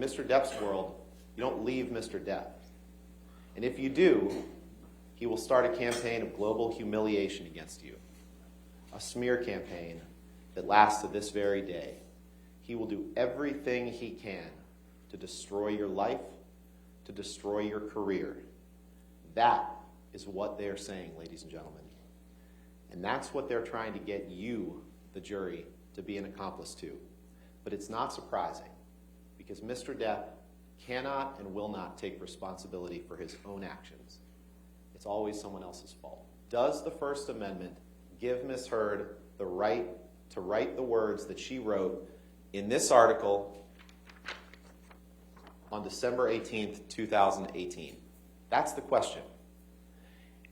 Mr. Depp's world, you don't leave Mr. Depp. And if you do, he will start a campaign of global humiliation against you, a smear campaign that lasts to this very day. He will do everything he can to destroy your life, to destroy your career. That is what they're saying, ladies and gentlemen. And that's what they're trying to get you, the jury, to be an accomplice to. But it's not surprising, because Mr. Depp cannot and will not take responsibility for his own actions. It's always someone else's fault. Does the First Amendment give Ms. Heard the right to write the words that she wrote in this article on December 18th, 2018? That's the question.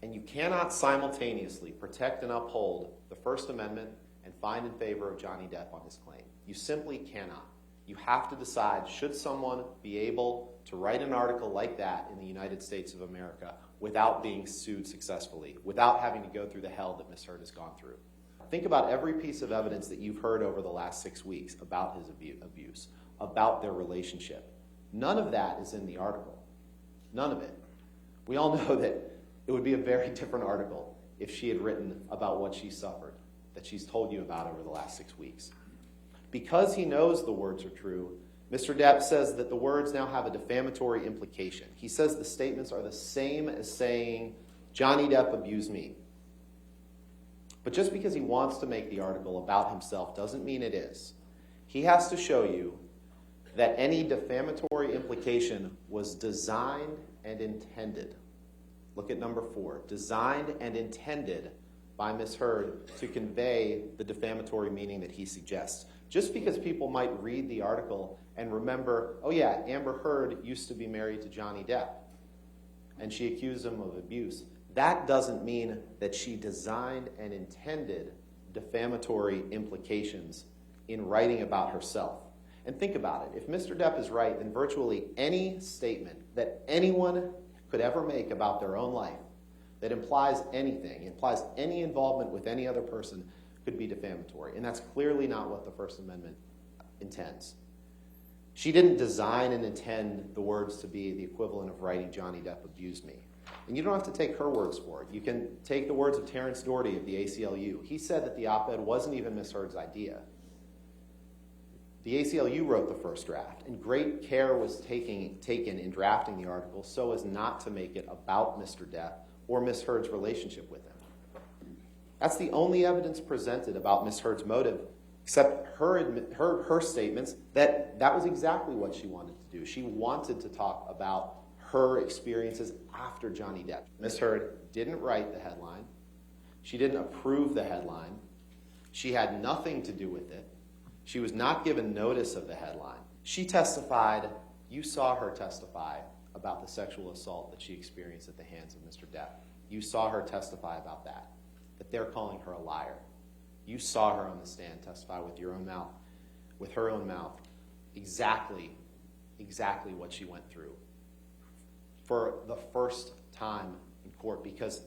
And you cannot simultaneously protect and uphold the First Amendment and find in favor of Johnny Depp on his claim. You simply cannot. You have to decide, should someone be able to write an article like that in the United States of America without being sued successfully, without having to go through the hell that Ms. Heard has gone through? Think about every piece of evidence that you've heard over the last 6 weeks about his abuse, about their relationship. None of that is in the article. None of it. We all know that it would be a very different article if she had written about what she suffered, that she's told you about over the last 6 weeks. Because he knows the words are true, Mr. Depp says that the words now have a defamatory implication. He says the statements are the same as saying, Johnny Depp abused me. But just because he wants to make the article about himself doesn't mean it is. He has to show you that any defamatory implication was designed and intended. Look at number 4. Designed and intended by Ms. Heard to convey the defamatory meaning that he suggests. Just because people might read the article and remember, oh yeah, Amber Heard used to be married to Johnny Depp, and she accused him of abuse, that doesn't mean that she designed and intended defamatory implications in writing about herself. And think about it. If Mr. Depp is right, then virtually any statement that anyone could ever make about their own life that implies anything, implies any involvement with any other person, could be defamatory. And that's clearly not what the First Amendment intends. She didn't design and intend the words to be the equivalent of writing Johnny Depp abused me. And you don't have to take her words for it. You can take the words of Terrence Doherty of the ACLU. He said that the op-ed wasn't even Ms. Heard's idea. The ACLU wrote the first draft, and great care was taken in drafting the article so as not to make it about Mr. Depp or Ms. Heard's relationship with him. That's the only evidence presented about Ms. Heard's motive, except her statements that was exactly what she wanted to do. She wanted to talk about her experiences after Johnny Depp. Ms. Heard didn't write the headline. She didn't approve the headline. She had nothing to do with it. She was not given notice of the headline. She testified, you saw her testify about the sexual assault that she experienced at the hands of Mr. Depp. You saw her testify about that they're calling her a liar. You saw her on the stand testify with your own mouth, with her own mouth, exactly what she went through for the first time in court, because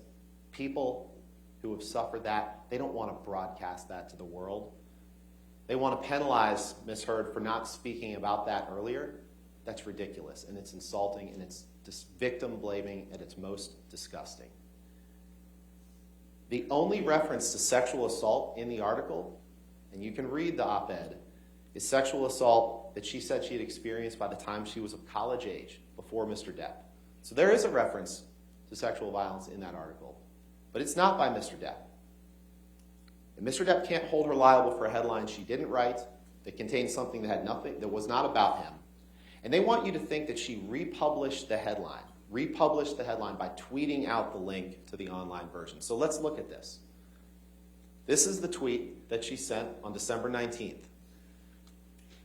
people who have suffered that, they don't want to broadcast that to the world. They want to penalize Ms. Heard for not speaking about that earlier. That's ridiculous, and it's insulting, and it's just victim blaming at its most disgusting. The only reference to sexual assault in the article, and you can read the op-ed, is sexual assault that she said she had experienced by the time she was of college age, before Mr. Depp. So there is a reference to sexual violence in that article, but it's not by Mr. Depp. And Mr. Depp can't hold her liable for a headline she didn't write, that contained something that was not about him. And they want you to think that she republished the headline by tweeting out the link to the online version. So let's look at this. This is the tweet that she sent on December 19th.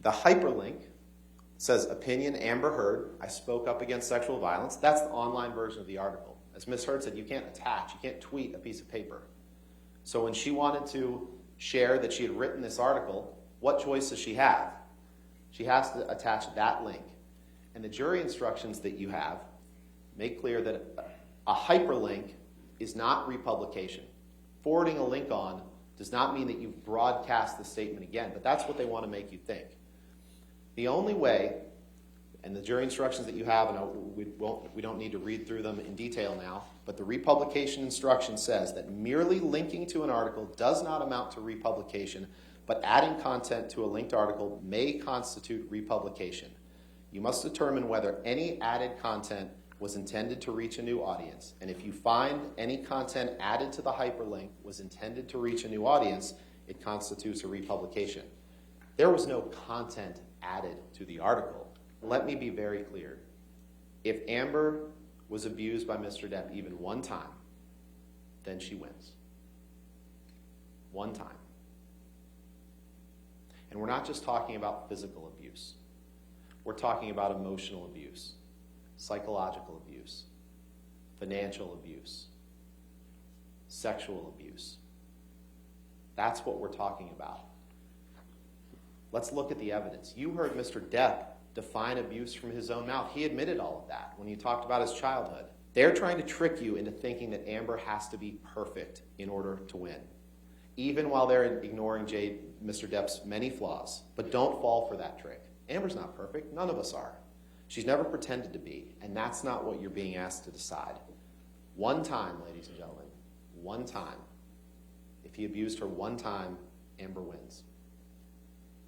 The hyperlink says, opinion, Amber Heard, I spoke up against sexual violence. That's the online version of the article. As Ms. Heard said, you can't tweet a piece of paper. So when she wanted to share that she had written this article, what choice does she have? She has to attach that link. And the jury instructions that you have make clear that a hyperlink is not republication. Forwarding a link on does not mean that you broadcast the statement again, but that's what they want to make you think. The only way And the jury instructions that you have, and we don't need to read through them in detail now, but the republication instruction says that merely linking to an article does not amount to republication, but adding content to a linked article may constitute republication. You must determine whether any added content was intended to reach a new audience. And if you find any content added to the hyperlink was intended to reach a new audience, it constitutes a republication. There was no content added to the article. Let me be very clear. If Amber was abused by Mr. Depp even one time, then she wins. One time. And we're not just talking about physical abuse. We're talking about emotional abuse, psychological abuse, financial abuse, sexual abuse. That's what we're talking about. Let's look at the evidence. You heard Mr. Depp define abuse from his own mouth. He admitted all of that when he talked about his childhood. They're trying to trick you into thinking that Amber has to be perfect in order to win, even while they're ignoring Mr. Depp's many flaws. But don't fall for that trick. Amber's not perfect. None of us are. She's never pretended to be, and that's not what you're being asked to decide. One time, ladies and gentlemen, one time. If he abused her one time, Amber wins.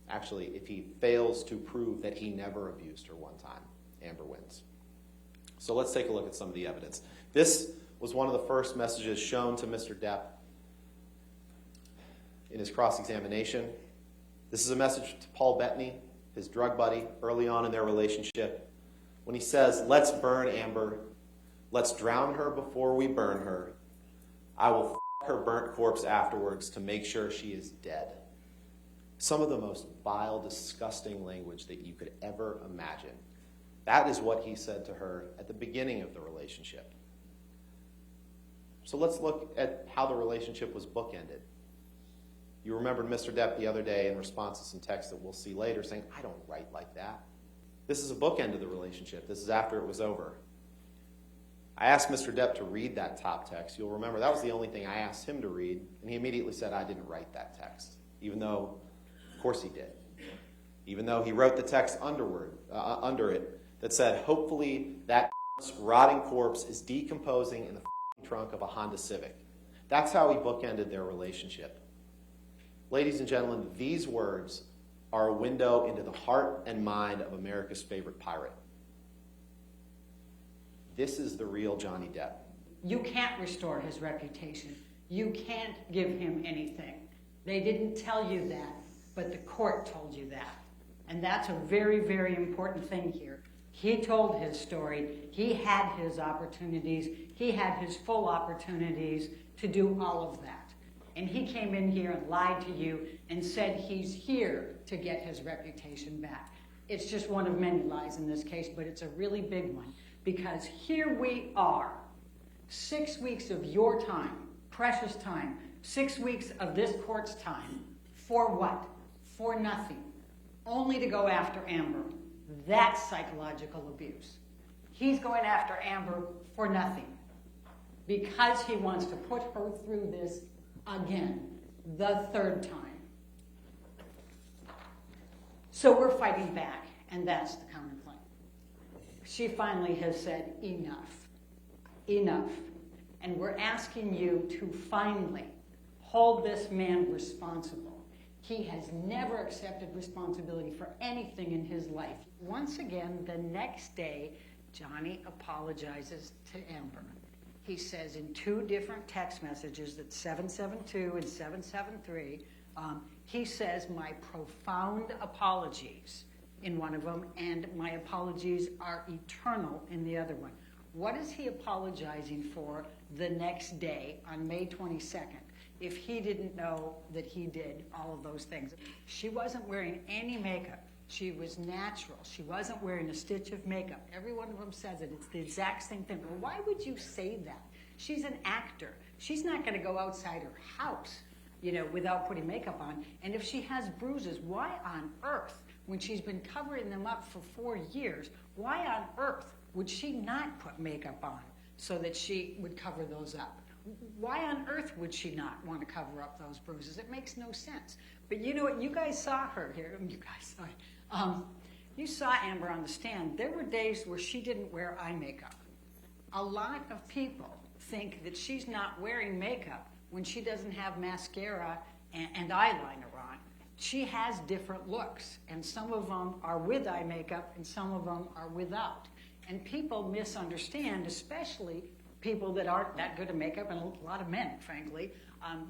Actually, if he fails to prove that he never abused her one time, Amber wins. So let's take a look at some of the evidence. This was one of the first messages shown to Mr. Depp in his cross-examination. This is a message to Paul Bettany, his drug buddy, early on in their relationship, when he says, "Let's burn Amber. Let's drown her before we burn her. I will f*** her burnt corpse afterwards to make sure she is dead." Some of the most vile, disgusting language that you could ever imagine. That is what he said to her at the beginning of the relationship. So let's look at how the relationship was bookended. You remembered Mr. Depp the other day in response to some text that we'll see later saying, "I don't write like that." This is a bookend of the relationship. This is after it was over. I asked Mr. Depp to read that top text. You'll remember that was the only thing I asked him to read, and he immediately said, "I didn't write that text," even though, of course he did. Even though he wrote the text under it that said, "Hopefully that rotting corpse is decomposing in the trunk of a Honda Civic." That's how he bookended their relationship. Ladies and gentlemen, these words are a window into the heart and mind of America's favorite pirate. This is the real Johnny Depp. You can't restore his reputation. You can't give him anything. They didn't tell you that, but the court told you that. And that's a very, very important thing here. He told his story. He had his opportunities. He had his full opportunities to do all of that. And he came in here and lied to you and said he's here to get his reputation back. It's just one of many lies in this case, but it's a really big one. Because here we are, 6 weeks of your time, precious time, 6 weeks of this court's time, for what? For nothing. Only to go after Amber. That's psychological abuse. He's going after Amber for nothing. Because he wants to put her through this again, the third time. So we're fighting back, and that's the counterclaim. She finally has said, enough. Enough. And we're asking you to finally hold this man responsible. He has never accepted responsibility for anything in his life. Once again, the next day, Johnny apologizes to Amber. He says in 2 different text messages, that's 772 and 773, he says, "My profound apologies" in one of them, and "my apologies are eternal" in the other one. What is he apologizing for the next day on May 22nd if he didn't know that he did all of those things? She wasn't wearing any makeup. She was natural. She wasn't wearing a stitch of makeup. Every one of them says it. It's the exact same thing. Well, why would you say that? She's an actor. She's not going to go outside her house, without putting makeup on. And if she has bruises, why on earth, when she's been covering them up for 4 years, why on earth would she not put makeup on so that she would cover those up? Why on earth would she not want to cover up those bruises? It makes no sense. But you know what? You guys saw her here. You guys saw it. You saw Amber on the stand. There were days where she didn't wear eye makeup. A lot of people think that she's not wearing makeup when she doesn't have mascara and eyeliner on. She has different looks, and some of them are with eye makeup and some of them are without. And people misunderstand, especially people that aren't that good at makeup, and a lot of men, frankly,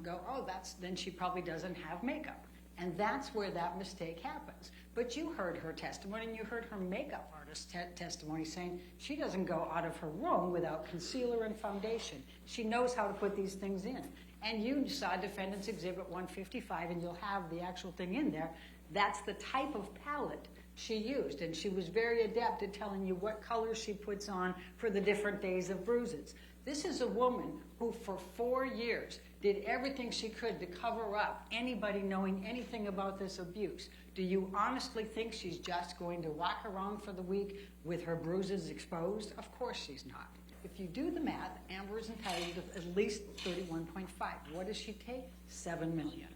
go, oh, then she probably doesn't have makeup. And that's where that mistake happens. But you heard her testimony, and you heard her makeup artist testimony saying she doesn't go out of her room without concealer and foundation. She knows how to put these things in. And you saw Defendant's Exhibit 155, and you'll have the actual thing in there. That's the type of palette she used, and she was very adept at telling you what colors she puts on for the different days of bruises. This is a woman who for 4 years did everything she could to cover up anybody knowing anything about this abuse. Do you honestly think she's just going to walk around for the week with her bruises exposed? Of course she's not. If you do the math, Amber is entitled to at least 31.5. What does she take? $7 million.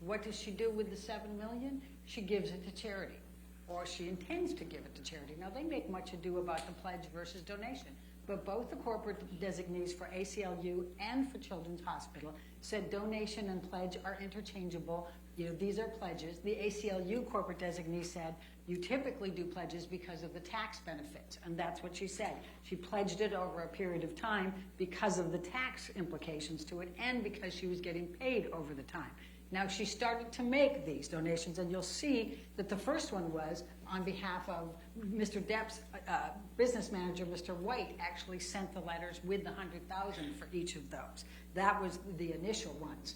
What does she do with the $7 million? She gives it to charity, or she intends to give it to charity. Now, they make much ado about the pledge versus donation, but both the corporate designees for ACLU and for Children's Hospital said donation and pledge are interchangeable. You know, these are pledges. The ACLU corporate designee said you typically do pledges because of the tax benefits, and that's what she said. She pledged it over a period of time because of the tax implications to it and because she was getting paid over the time. Now, she started to make these donations, and you'll see that the first one was on behalf of Mr. Depp's business manager, Mr. White, actually sent the letters with the $100,000 for each of those. That was the initial ones.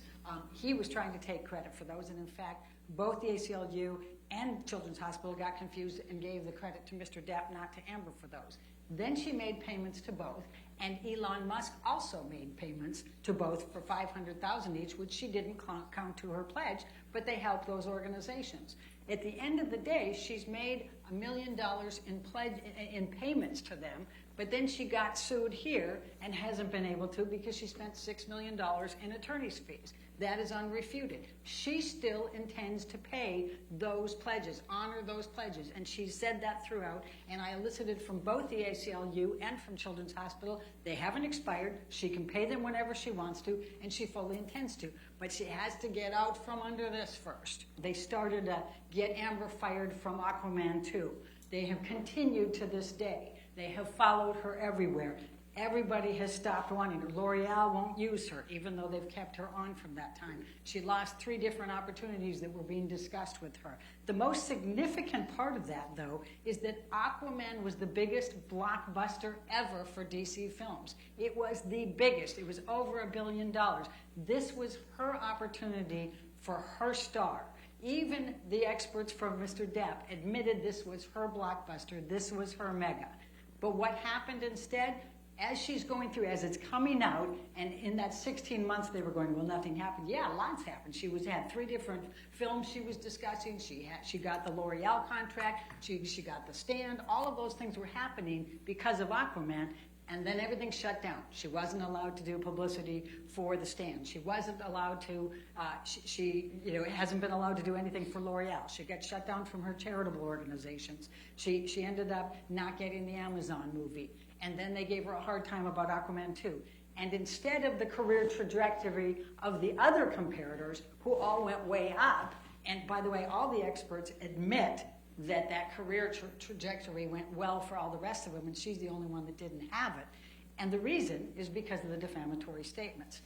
He was trying to take credit for those, and in fact, both the ACLU and Children's Hospital got confused and gave the credit to Mr. Depp, not to Amber, for those. Then she made payments to both, and Elon Musk also made payments to both for $500,000 each, which she didn't count to her pledge, but they helped those organizations. At the end of the day, she's made $1 million in payments to them, but then she got sued here and hasn't been able to because she spent $6 million in attorney's fees. That is unrefuted. She still intends to pay those pledges, honor those pledges, and she said that throughout, and I elicited from both the ACLU and from Children's Hospital, they haven't expired, she can pay them whenever she wants to, and she fully intends to, but she has to get out from under this first. They started to get Amber fired from Aquaman 2. They have continued to this day. They have followed her everywhere. Everybody has stopped wanting her. L'Oreal won't use her, even though they've kept her on from that time. She lost 3 different opportunities that were being discussed with her. The most significant part of that, though, is that Aquaman was the biggest blockbuster ever for DC Films. It was the biggest. It was over $1 billion. This was her opportunity for her star. Even the experts from Mr. Depp admitted this was her blockbuster. This was her mega. But what happened instead? As she's going through, as it's coming out, and in that 16 months they were going, well, nothing happened. Yeah, lots happened. She had 3 different films she was discussing. She got the L'Oreal contract. She got The Stand. All of those things were happening because of Aquaman, and then everything shut down. She wasn't allowed to do publicity for The Stand. She wasn't allowed to. She hasn't been allowed to do anything for L'Oreal. She got shut down from her charitable organizations. She ended up not getting the Amazon movie. And then they gave her a hard time about Aquaman 2. And instead of the career trajectory of the other comparators, who all went way up, and by the way, all the experts admit that that career trajectory went well for all the rest of them, and she's the only one that didn't have it. And the reason is because of the defamatory statements.